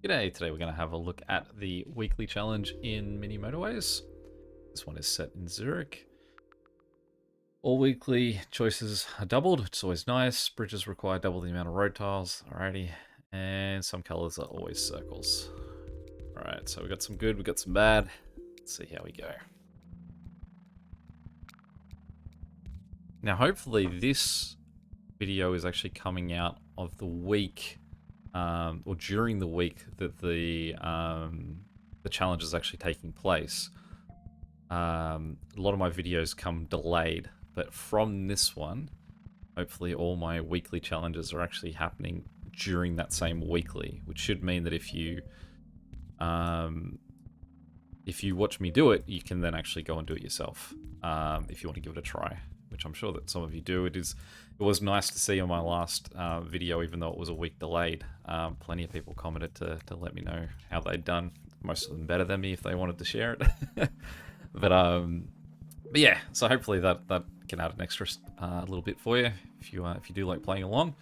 G'day, today we're going to have a look at the weekly challenge in Mini Motorways. This one is set in Zurich. All weekly choices are doubled, which is always nice. Bridges require double the amount of road tiles, alrighty. And some colors are always circles. Alright, so we got some good, we got some bad. Let's see how we go. Now hopefully this video is actually coming out of the week or during the week that the challenge is actually taking place. A lot of my videos come delayed, but from this one, hopefully all my weekly challenges are actually happening during that same weekly, which should mean that if you watch me do it, you can then actually go and do it yourself if you want to give it a try, which I'm sure that some of you do. It was nice to see on my last video, even though it was a week delayed. Plenty of people commented to let me know how they'd done. Most of them better than me if they wanted to share it. but yeah, so hopefully that can add an extra little bit for you if you do like playing along.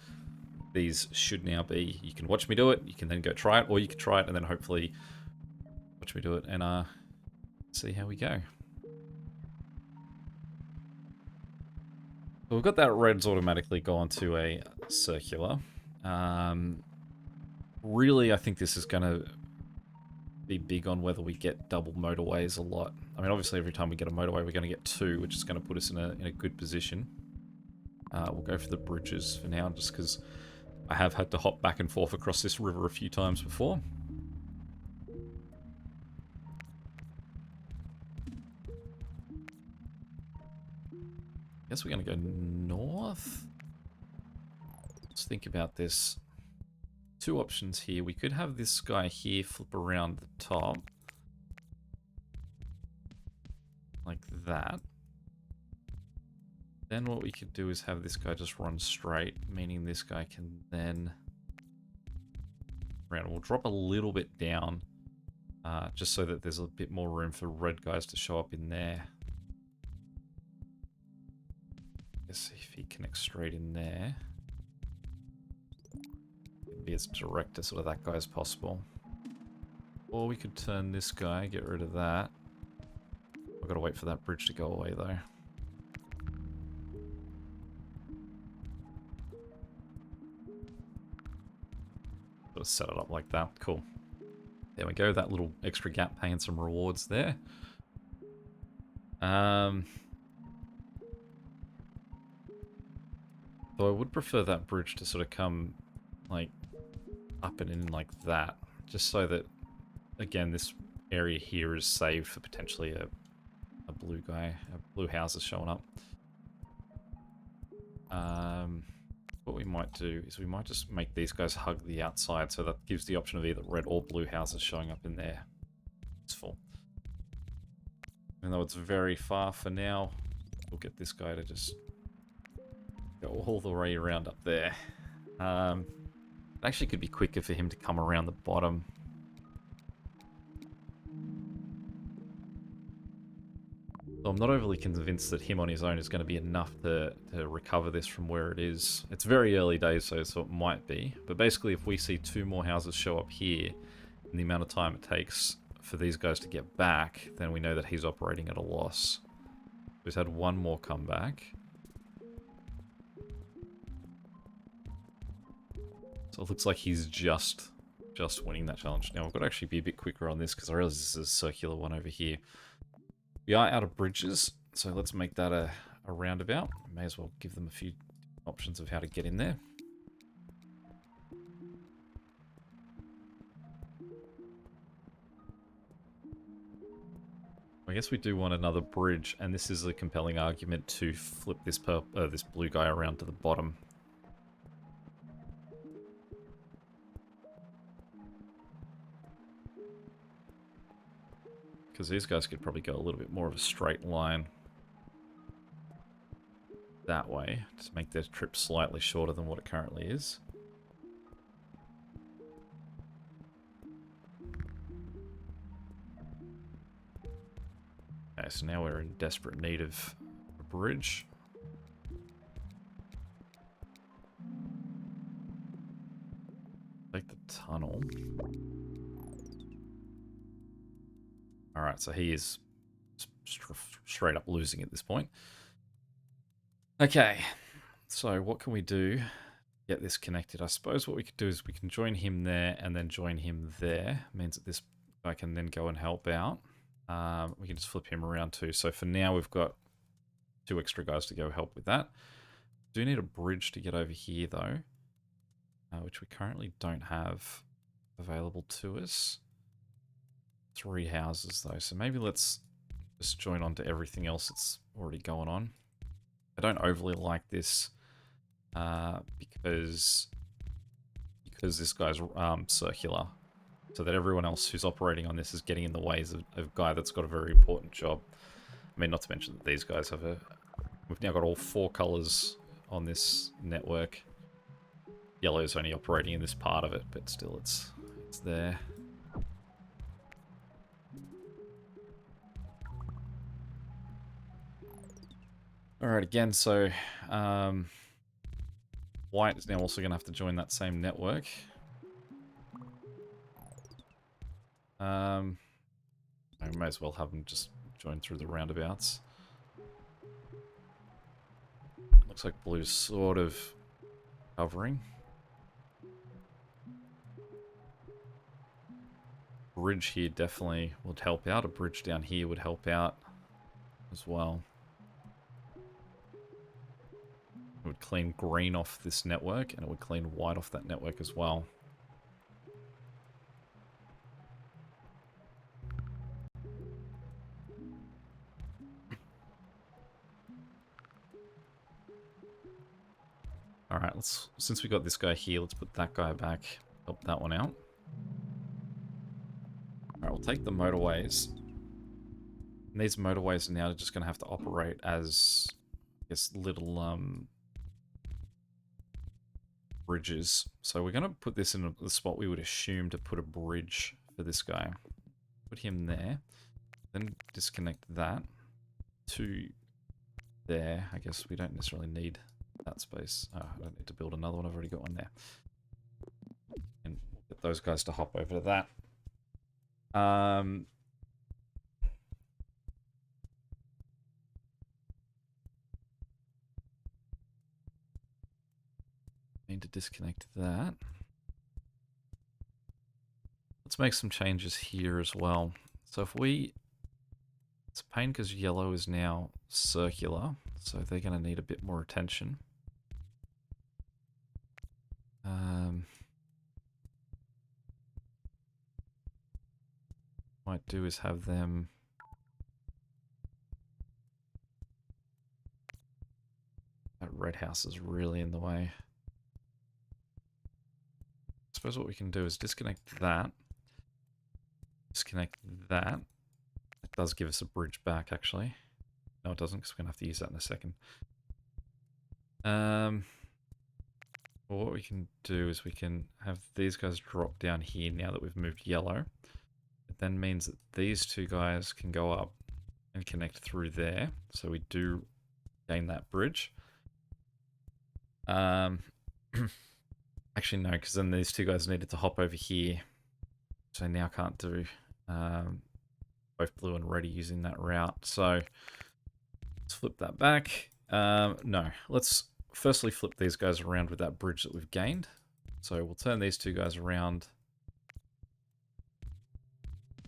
These should now be, you can watch me do it, you can then go try it, or you can try it and then hopefully watch me do it and see how we go. So we've got that red's automatically gone to a circular. Really, I think this is going to be big on whether we get double motorways a lot. I mean, obviously every time we get a motorway, we're going to get two, which is going to put us in a good position. We'll go for the bridges for now, just because I have had to hop back and forth across this river a few times before. Guess we're going to go north. Let's think about this. Two options here. We could have this guy here flip around the top. Like that. Then what we could do is have this guy just run straight, meaning this guy can then around. We'll drop a little bit down, just so that there's a bit more room for red guys to show up in there. Let's see if he connects straight in there. Be as direct to sort of that guy as possible. Or we could turn this guy, get rid of that. I've got to wait for that bridge to go away though. Sort of set it up like that. Cool. There we go. That little extra gap paying some rewards there. Though I would prefer that bridge to sort of come like up and in like that, just so that, again, this area here is saved for potentially a blue guy, blue houses showing up. What we might do is we might just make these guys hug the outside, so that gives the option of either red or blue houses showing up in there. It's full. Even though it's very far for now, we'll get this guy to just go all the way around up there. It actually could be quicker for him to come around the bottom. So I'm not overly convinced that him on his own is going to be enough to recover this from where it is. It's very early days, so it might be. But basically, if we see two more houses show up here, and the amount of time it takes for these guys to get back, then we know that he's operating at a loss. We've had one more come back. So it looks like he's just winning that challenge. Now, I've got to actually be a bit quicker on this because I realize this is a circular one over here. We are out of bridges, so let's make that a roundabout. May as well give them a few options of how to get in there. I guess we do want another bridge, and this is a compelling argument to flip this this blue guy around to the bottom. Because these guys could probably go a little bit more of a straight line that way to make their trip slightly shorter than what it currently is. Okay, so now we're in desperate need of a bridge. Take the tunnel. Alright, so he is straight up losing at this point. Okay, so what can we do to get this connected? I suppose what we could do is we can join him there and then join him there. Means that this guy can then go and help out. We can just flip him around too. So for now, we've got 2 extra guys to go help with that. Do need a bridge to get over here though, which we currently don't have available to us. 3 houses though, so maybe let's just join on to everything else that's already going on. I don't overly like this because this guy's circular, so that everyone else who's operating on this is getting in the ways of a guy that's got a very important job. I mean, not to mention that these guys have we've now got all 4 colors on this network. Yellow's only operating in this part of it, but still it's there. Alright, again, so White is now also going to have to join that same network. I may as well have them just join through the roundabouts. Looks like Blue's sort of covering. Bridge here definitely would help out. A bridge down here would help out as well. It would clean green off this network, and it would clean white off that network as well. Alright, since we got this guy here, let's put that guy back, help that one out. Alright, we'll take the motorways. And these motorways are now just going to have to operate as, I guess, little bridges. So we're going to put this in the spot we would assume to put a bridge for this guy. Put him there. Then disconnect that to there. I guess we don't necessarily need that space. Oh, I don't need to build another one. I've already got one there. And get those guys to hop over to that. Need to disconnect that. Let's make some changes here as well. So if it's a pain because yellow is now circular, so they're going to need a bit more attention. Might do is have them that red house is really in the way. I suppose what we can do is disconnect that. Disconnect that. It does give us a bridge back, actually. No, it doesn't, because we're going to have to use that in a second. Well, what we can do is we can have these guys drop down here now that we've moved yellow. It then means that these 2 guys can go up and connect through there. So we do gain that bridge. Actually, no, because then these 2 guys needed to hop over here. So now can't do both blue and red using that route. So let's flip that back. No, let's firstly flip these guys around with that bridge that we've gained. So we'll turn these 2 guys around.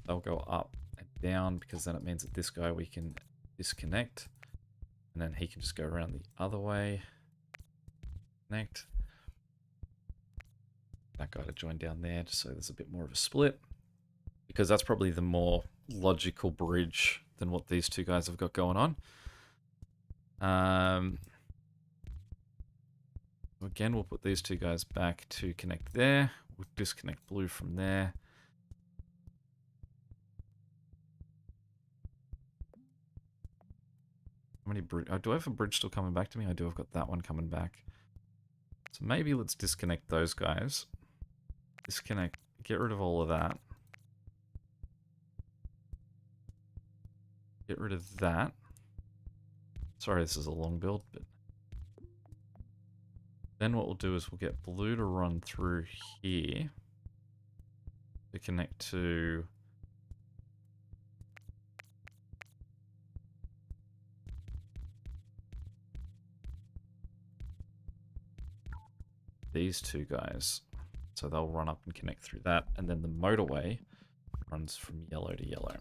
They'll go up and down because then it means that this guy we can disconnect. And then he can just go around the other way. Connect. That guy to join down there just so there's a bit more of a split. Because that's probably the more logical bridge than what these 2 guys have got going on. Again, we'll put these 2 guys back to connect there. We'll disconnect blue from there. How many bridge? Oh, do I have a bridge still coming back to me? I do. I've got that one coming back. So maybe let's disconnect those guys. Disconnect. Get rid of all of that. Get rid of that. Sorry, this is a long build, but then what we'll do is we'll get blue to run through here. to connect to these two guys. So they'll run up and connect through that, and then the motorway runs from yellow to yellow.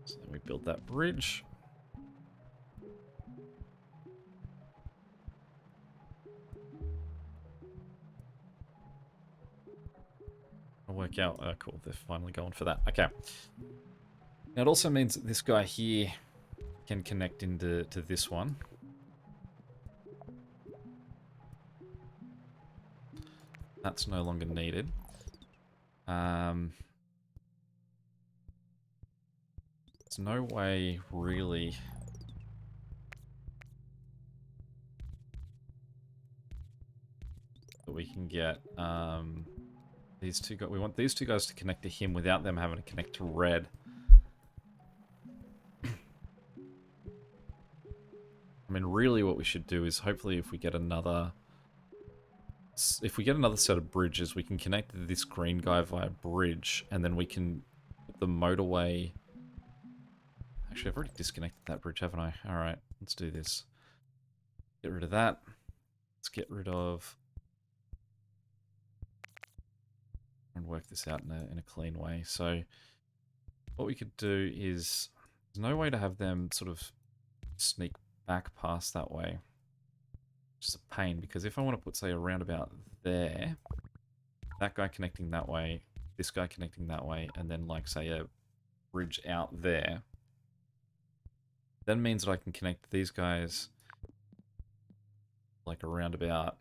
So then we build that bridge. I'll work out. Oh, cool. They're finally going for that. Okay. Now it also means that this guy here can connect into this one. That's no longer needed. There's no way really that we can get these two guys. We want these two guys to connect to him without them having to connect to red. I mean, really what we should do is hopefully if we get another set of bridges, we can connect this green guy via bridge, and then we can put the motorway. Actually, I've already disconnected that bridge, haven't I? Alright, let's do this. Get rid of that. Let's get rid of... and work this out in a clean way. So, what we could do is... there's no way to have them sort of sneak back past that way. Which is a pain, because if I want to put, say, a roundabout there, that guy connecting that way, this guy connecting that way, and then, like, say, a bridge out there, that means that I can connect these guys like a roundabout,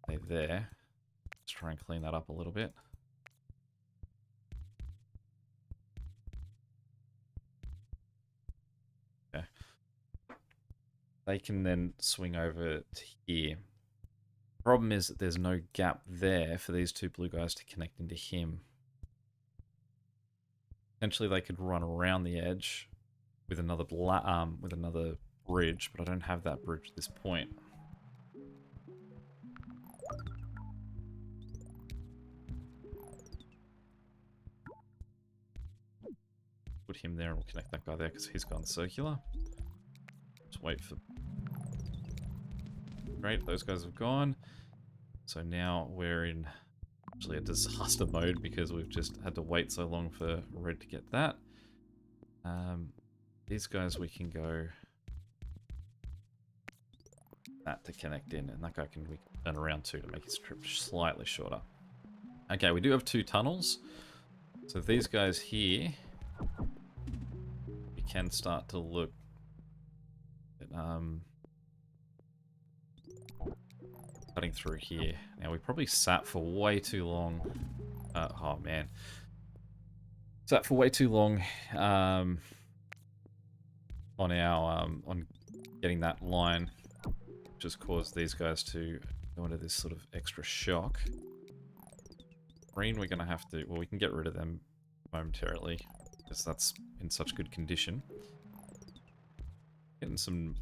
say, there. Let's try and clean that up a little bit. Okay. They can then swing over to here. Problem is that there's no gap there for these two blue guys to connect into him. Essentially, they could run around the edge with another bridge, but I don't have that bridge at this point. Put him there and we'll connect that guy there because he's gone circular. Just wait for... Great, those guys have gone. So now we're in actually a disaster mode because we've just had to wait so long for red to get that. These guys we can go that to connect in, and that guy we can turn around too to make his trip slightly shorter. Okay, we do have two tunnels. So these guys here, we can start to look at cutting through here. Now we probably sat for way too long. Oh man, sat for way too long on our on getting that line, which has caused these guys to go into this sort of extra shock. Green, we're gonna have to. Well, we can get rid of them momentarily because that's in such good condition. Getting some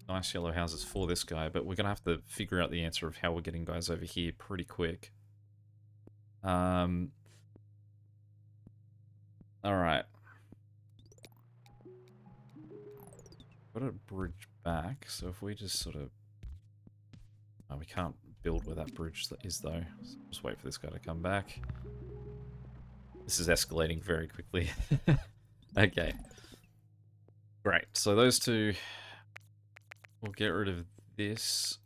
nice yellow houses for this guy, but we're going to have to figure out the answer of how we're getting guys over here pretty quick. Alright. Got a bridge back, so if we just sort of... Oh, we can't build where that bridge is, though. So just wait for this guy to come back. This is escalating very quickly. Okay. Great, so those two... We'll get rid of this,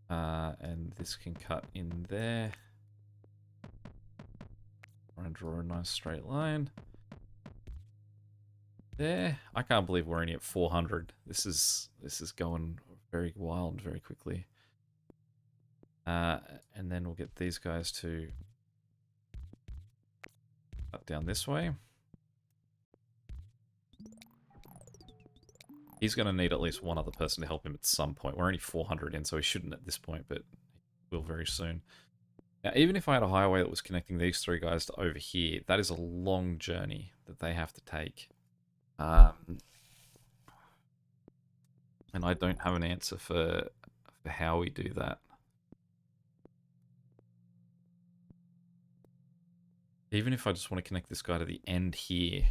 and this can cut in there. Try and draw a nice straight line. There. I can't believe we're only at 400. This is going very wild very quickly. And then we'll get these guys to cut down this way. He's going to need at least one other person to help him at some point. We're only 400 in, so he shouldn't at this point, but he will very soon. Now, even if I had a highway that was connecting these three guys to over here, that is a long journey that they have to take. And I don't have an answer for how we do that. Even if I just want to connect this guy to the end here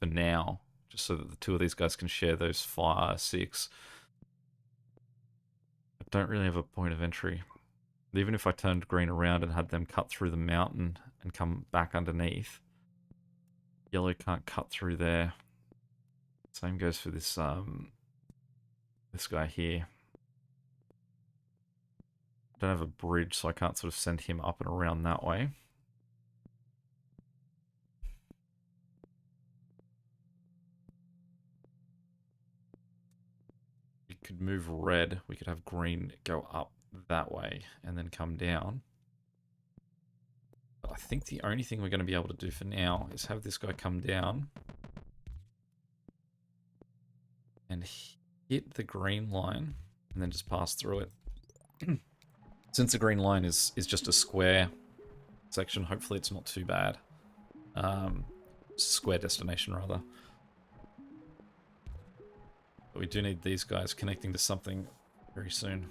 for now, just so that the two of these guys can share those 5, 6. I don't really have a point of entry. Even if I turned green around and had them cut through the mountain and come back underneath, yellow can't cut through there. Same goes for this this guy here. I don't have a bridge, so I can't sort of send him up and around that way. We could move red. We could have green go up that way and then come down. But I think the only thing we're going to be able to do for now is have this guy come down and hit the green line and then just pass through it. Since the green line is just a square section, hopefully it's not too bad. Square destination, rather. But we do need these guys connecting to something very soon.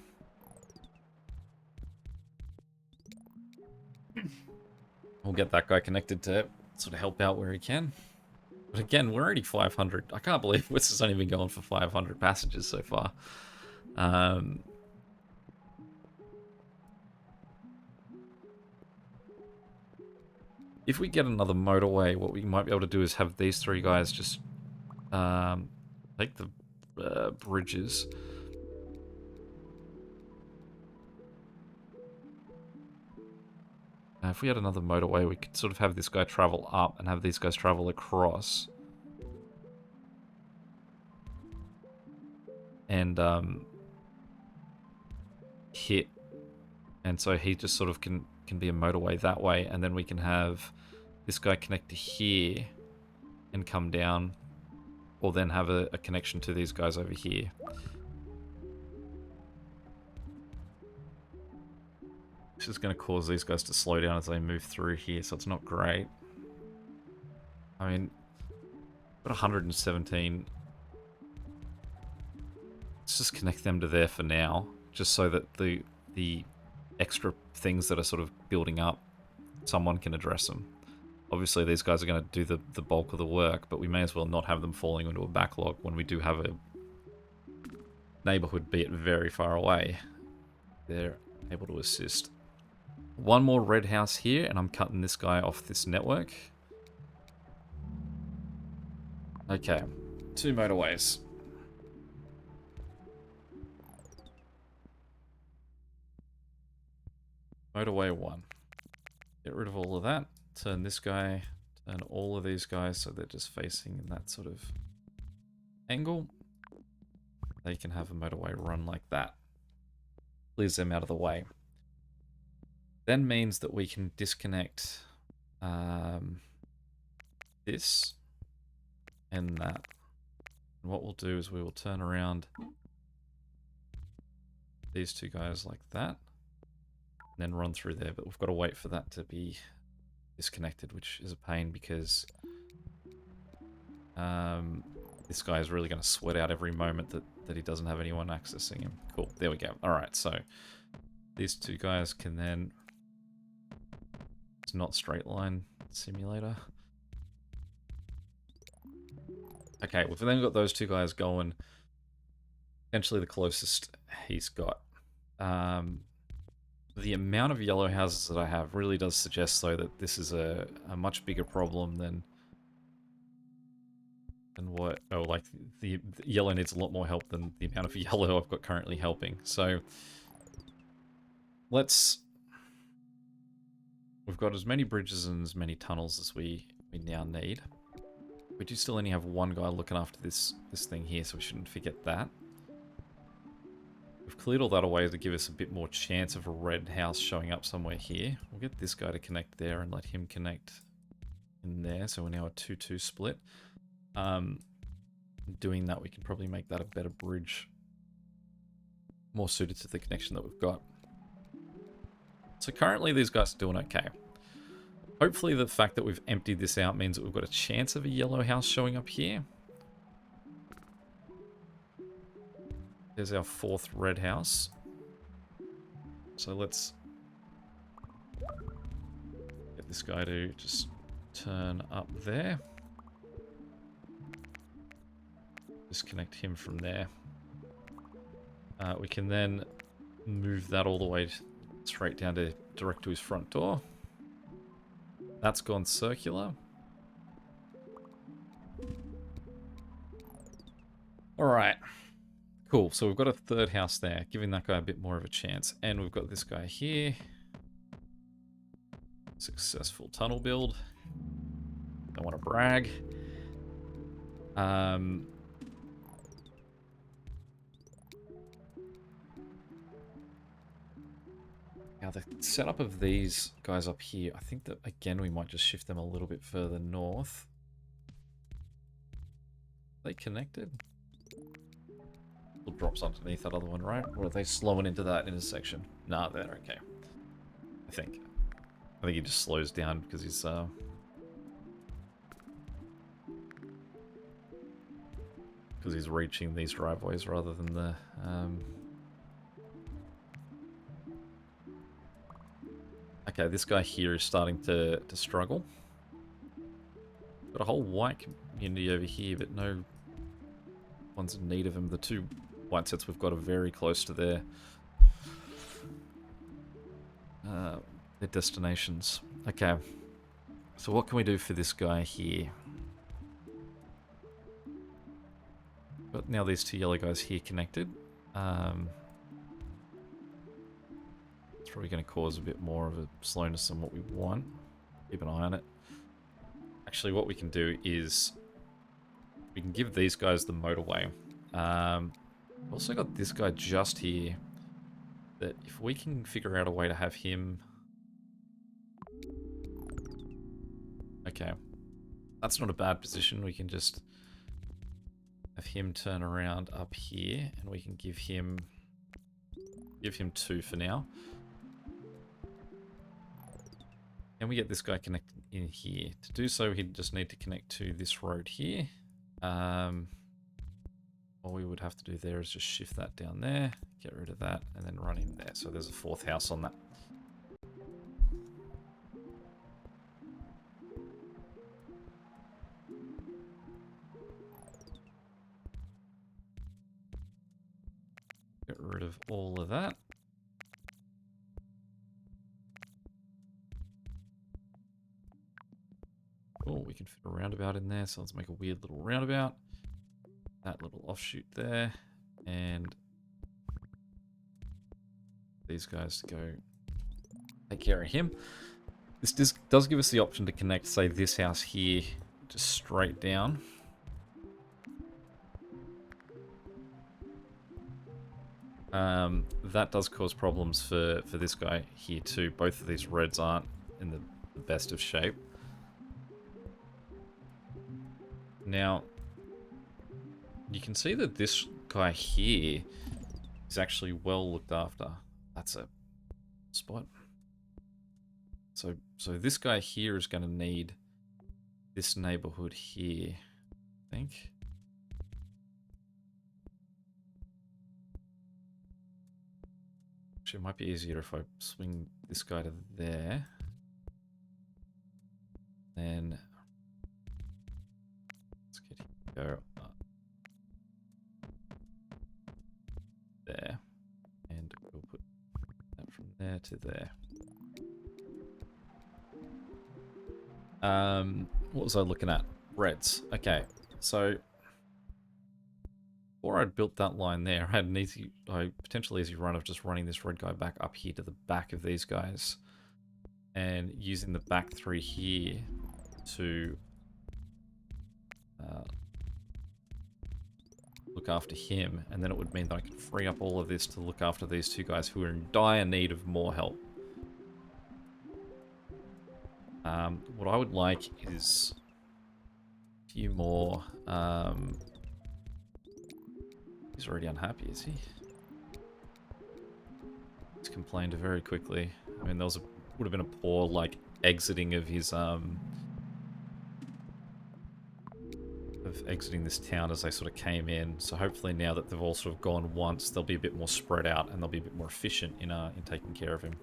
We'll get that guy connected to sort of help out where he can. But again, we're already 500. I can't believe this has only been going for 500 passengers so far. If we get another motorway, what we might be able to do is have these 3 guys just take the bridges. If we had another motorway, we could sort of have this guy travel up and have these guys travel across. And hit. And so he just sort of can be a motorway that way. And then we can have this guy connect to here and come down. Or then have a connection to these guys over here. This is going to cause these guys to slow down as they move through here, so it's not great. I mean, got 117. Let's just connect them to there for now, just so that the extra things that are sort of building up, someone can address them. Obviously, these guys are going to do the bulk of the work, but we may as well not have them falling into a backlog when we do have a neighborhood, be it very far away. They're able to assist. One more red house here, and I'm cutting this guy off this network. Okay, 2 motorways. Motorway 1. Get rid of all of that. Turn this guy, turn all of these guys so they're just facing in that sort of angle. They can have a motorway run like that. Clears them out of the way. Then means that we can disconnect this and that. And what we'll do is we will turn around these 2 guys like that and then run through there, but we've got to wait for that to be disconnected, which is a pain because this guy is really going to sweat out every moment that he doesn't have anyone accessing him. Cool, there we go. Alright, so these 2 guys can then... It's not straight line simulator. Okay, we've then got those 2 guys going. Potentially the closest he's got. The amount of yellow houses that I have really does suggest, though, that this is a much bigger problem than what... Oh, like, the yellow needs a lot more help than the amount of yellow I've got currently helping. So, let's... We've got as many bridges and as many tunnels as we now need. We do still only have 1 guy looking after this thing here, so we shouldn't forget that. We've cleared all that away to give us a bit more chance of a red house showing up somewhere here. We'll get this guy to connect there and let him connect in there, so we're now a 2-2 split. Doing that, we can probably make that a better bridge. More suited to the connection that we've got. So currently these guys are doing okay. Hopefully the fact that we've emptied this out means that we've got a chance of a yellow house showing up here. There's our 4th red house. So let's get this guy to just turn up there. Disconnect him from there. We can then move that all the way straight down to direct to his front door. That's gone circular. Alright. Cool, so we've got a 3rd house there, giving that guy a bit more of a chance. And we've got this guy here. Successful tunnel build. Don't want to brag. Now the setup of these guys up here, I think that again we might just shift them a little bit further north. Are they connected? It drops underneath that other one, right? Or are they slowing into that intersection? Nah, they're okay. I think he just slows down because he's reaching these driveways rather than the Okay, this guy here is starting to struggle. Got a whole white community over here, but no one's in need of him. The 2 white sets we've got are very close to their destinations. Okay, so what can we do for this guy here? Got now these 2 yellow guys here connected. It's probably going to cause a bit more of a slowness than what we want. Keep an eye on it. Actually, what we can do is we can give these guys the motorway. We've also got this guy just here that if we can figure out a way to have him... Okay. That's not a bad position. We can just have him turn around up here and we can give him 2 for now. And we get this guy connected in here. To do so, he'd just need to connect to this road here. All we would have to do there is just shift that down there, get rid of that, and then run in there. So there's a 4th house on that. Get rid of all of that. Oh, we can fit a roundabout in there, so let's make a weird little roundabout. That little offshoot there, and these guys to go take care of him. This does give us the option to connect, say, this house here, just straight down. That does cause problems for this guy here too. Both of these reds aren't in the best of shape. Now, you can see that this guy here is actually well looked after. That's a spot. So this guy here is going to need this neighborhood here, I think. Actually, it might be easier if I swing this guy to there. Then let's get him to go up there. And we'll put that from there to there. What was I looking at? Reds. Okay, so before I'd built that line there, I had an potentially easy run of just running this red guy back up here to the back of these guys and using the back 3 here to look after him, and then it would mean that I could free up all of this to look after these 2 guys who are in dire need of more help. What I would like is a few more... he's already unhappy, is he? He's complained very quickly. I mean, would have been a poor, like, exiting of his of exiting this town as they sort of came in. So hopefully now that they've all sort of gone once, they'll be a bit more spread out and they'll be a bit more efficient in taking care of him.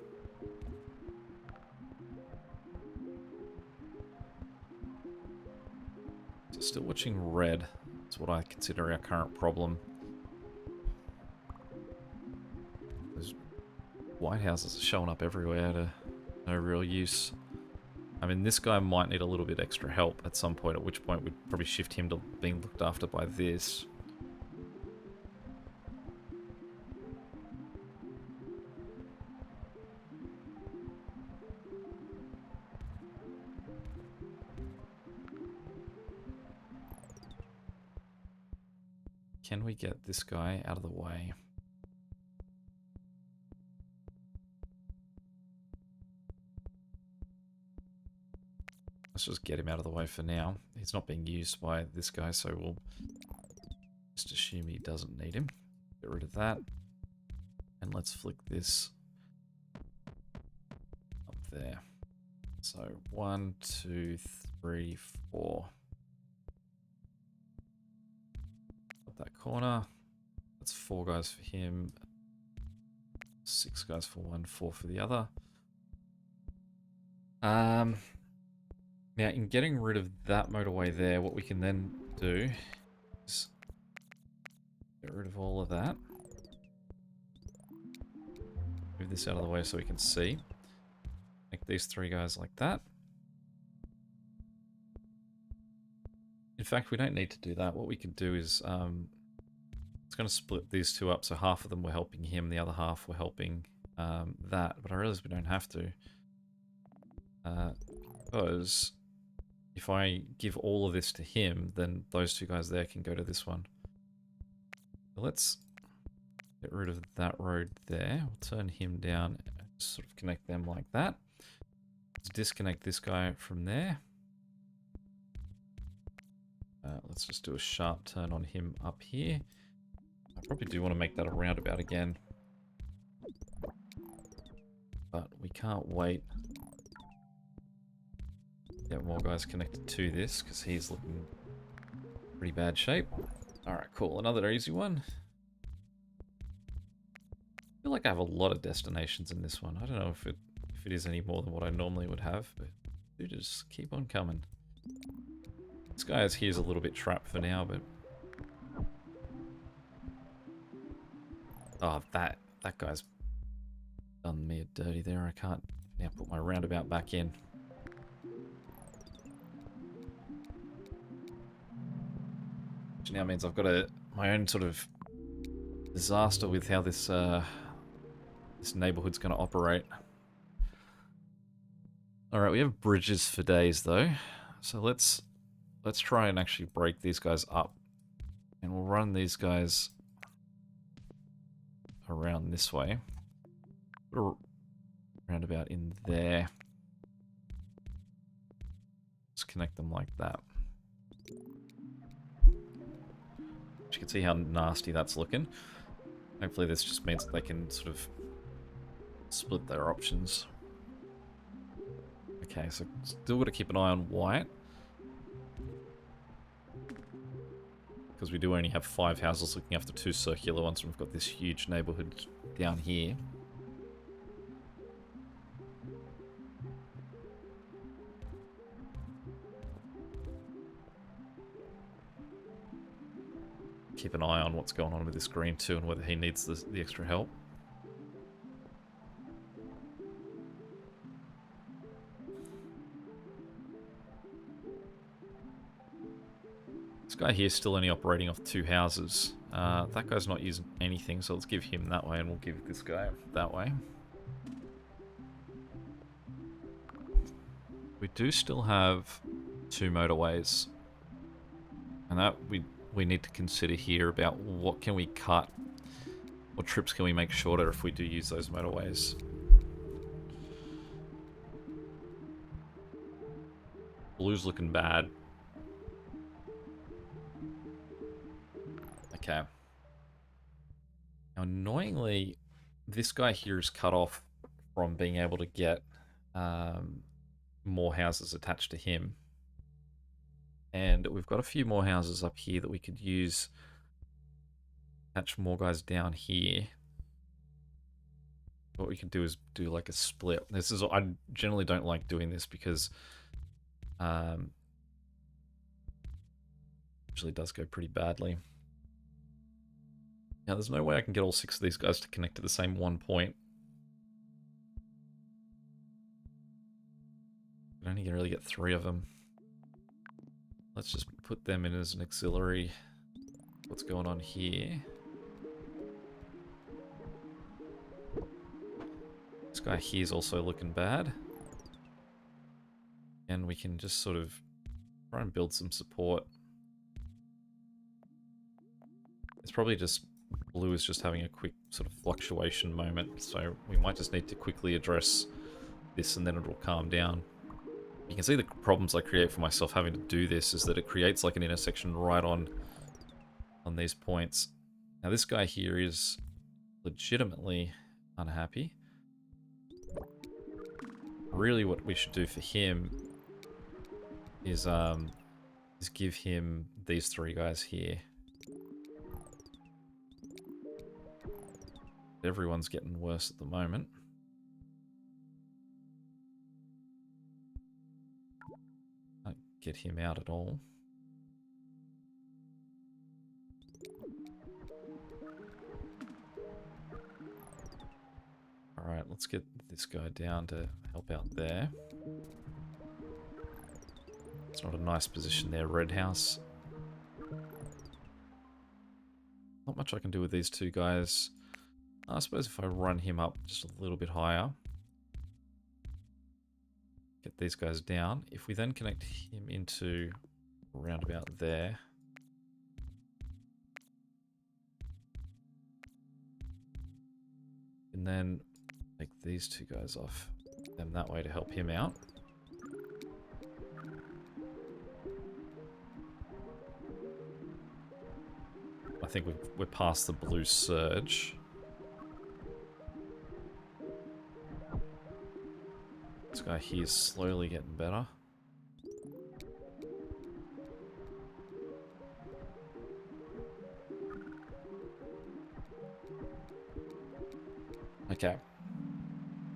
So still watching red. That's what I consider our current problem. Those white houses are showing up everywhere to no real use. I mean, this guy might need a little bit extra help at some point, at which point we'd probably shift him to being looked after by this. Can we get this guy out of the way? Let's just get him out of the way for now. He's not being used by this guy, so we'll just assume he doesn't need him. Get rid of that. And let's flick this up there. So 1, 2, 3, 4. Up that corner. That's 4 guys for him. 6 guys for one, 4 for the other. Now, in getting rid of that motorway there, what we can then do is get rid of all of that. Move this out of the way so we can see. Make these 3 guys like that. In fact, we don't need to do that. What we can do is, it's going to split these 2 up, so half of them were helping him, the other half were helping that, but I realize we don't have to. Because if I give all of this to him, then those 2 guys there can go to this one. So let's get rid of that road there. We'll turn him down and sort of connect them like that. Let's disconnect this guy from there. Let's just do a sharp turn on him up here. I probably do want to make that a roundabout again. But we can't wait. Get more guys connected to this because he's looking pretty bad shape. Alright, cool. Another easy one. I feel like I have a lot of destinations in this one. I don't know if it is any more than what I normally would have, but do just keep on coming. This guy is here's a little bit trapped for now, but oh, that guy's done me a dirty there. I can't now put my roundabout back in. Which now means I've got my own sort of disaster with how this this neighborhood's going to operate. All right, we have bridges for days though, so let's try and actually break these guys up, and we'll run these guys around this way. Put a roundabout in there. Just connect them like that. You can see how nasty that's looking. Hopefully this just means that they can sort of split their options. Okay, so still got to keep an eye on white. Because we do only have 5 houses looking after 2 circular ones, and we've got this huge neighborhood down here. Keep an eye on what's going on with this green too, and whether he needs the extra help. This guy here is still only operating off 2 houses. That guy's not using anything, so let's give him that way, and we'll give this guy that way. We do still have 2 motorways, and that we need to consider here about what can we cut, what trips can we make shorter if we do use those motorways. Blue's looking bad. Okay. Now, annoyingly, this guy here is cut off from being able to get more houses attached to him. And we've got a few more houses up here that we could use. Catch more guys down here. What we could do is do like a split. This is, I generally don't like doing this because usually does go pretty badly. Now there's no way I can get all 6 of these guys to connect to the same one point. I only really get 3 of them. Let's just put them in as an auxiliary. What's going on here? This guy here is also looking bad. And we can just sort of try and build some support. It's probably just blue is just having a quick sort of fluctuation moment, so we might just need to quickly address this and then it'll calm down. You can see the problems I create for myself having to do this is that it creates like an intersection right on these points. Now this guy here is legitimately unhappy. Really what we should do for him is give him these 3 guys here. Everyone's getting worse at the moment. Can't get him out at all. Alright, let's get this guy down to help out there. It's not a nice position there, red house. Not much I can do with these 2 guys. I suppose if I run him up just a little bit higher, get these guys down. If we then connect him into around about there, and then take these 2 guys off them that way to help him out. I think we're past the blue surge. This guy here is slowly getting better. Okay.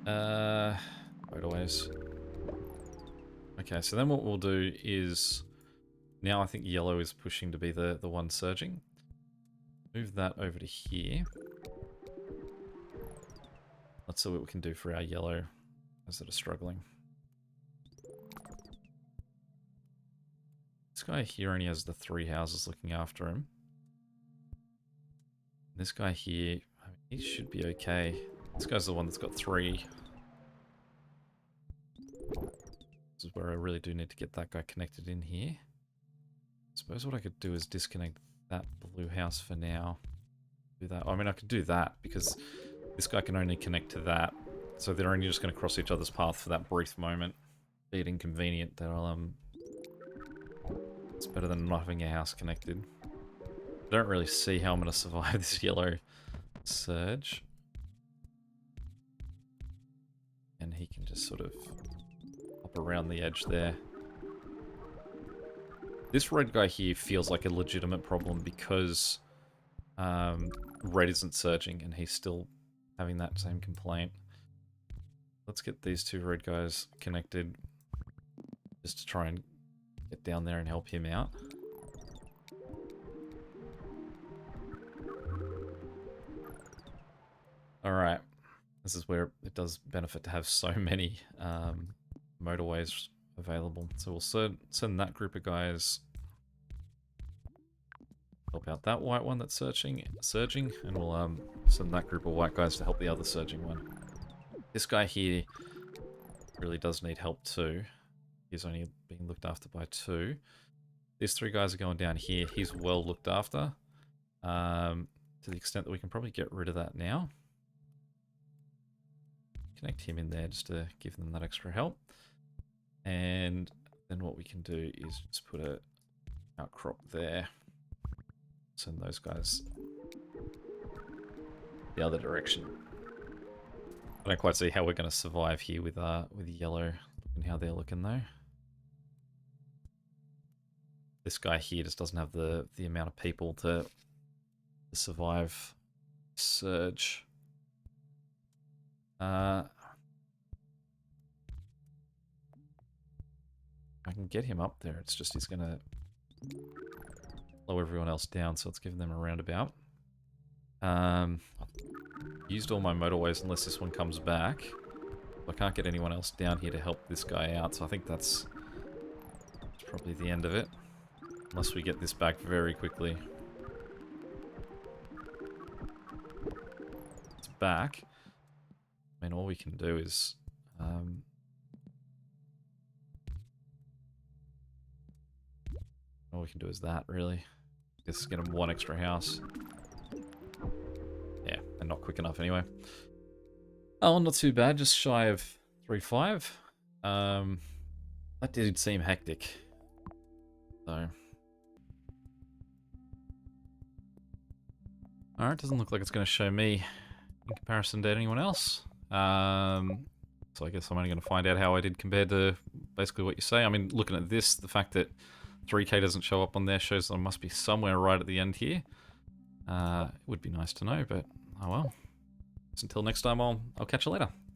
Motorways. Okay, so then what we'll do is... Now I think yellow is pushing to be the one surging. Move that over to here. Let's see what we can do for our yellow as that are struggling. This guy here only has the 3 houses looking after him. This guy here, I mean, he should be okay. This guy's the one that's got 3. This is where I really do need to get that guy connected in here. I suppose what I could do is disconnect that blue house for now. Do that. I mean, I could do that because this guy can only connect to that. So they're only just going to cross each other's path for that brief moment. Be it inconvenient that it's better than not having a house connected. I don't really see how I'm going to survive this yellow surge. And he can just sort of hop around the edge there. This red guy here feels like a legitimate problem because red isn't surging and he's still having that same complaint. Let's get these 2 red guys connected just to try and get down there and help him out. Alright, this is where it does benefit to have so many motorways available. So we'll send that group of guys help out that white one that's surging, and we'll send that group of white guys to help the other surging one. This guy here really does need help too. He's only being looked after by 2. These 3 guys are going down here. He's well looked after, to the extent that we can probably get rid of that now. Connect him in there just to give them that extra help. And then what we can do is just put a outcrop there. Send those guys the other direction. I don't quite see how we're going to survive here with yellow. Looking how they're looking though. this guy here just doesn't have the amount of people to survive surge. I can get him up there. It's just he's gonna slow everyone else down, so let's give them a roundabout. I've used all my motorways unless this one comes back. I can't get anyone else down here to help this guy out, so I think that's probably the end of it. Unless we get this back very quickly. It's back. I mean, all we can do is... all we can do is that, really. Just get him one extra house. Yeah, and not quick enough anyway. Oh, not too bad, just shy of 3-5. That did seem hectic. So... Alright, doesn't look like it's going to show me in comparison to anyone else. So I guess I'm only going to find out how I did compared to basically what you say. I mean, looking at this, the fact that 3K doesn't show up on there shows that I must be somewhere right at the end here. It would be nice to know, but oh well. So until next time, I'll catch you later.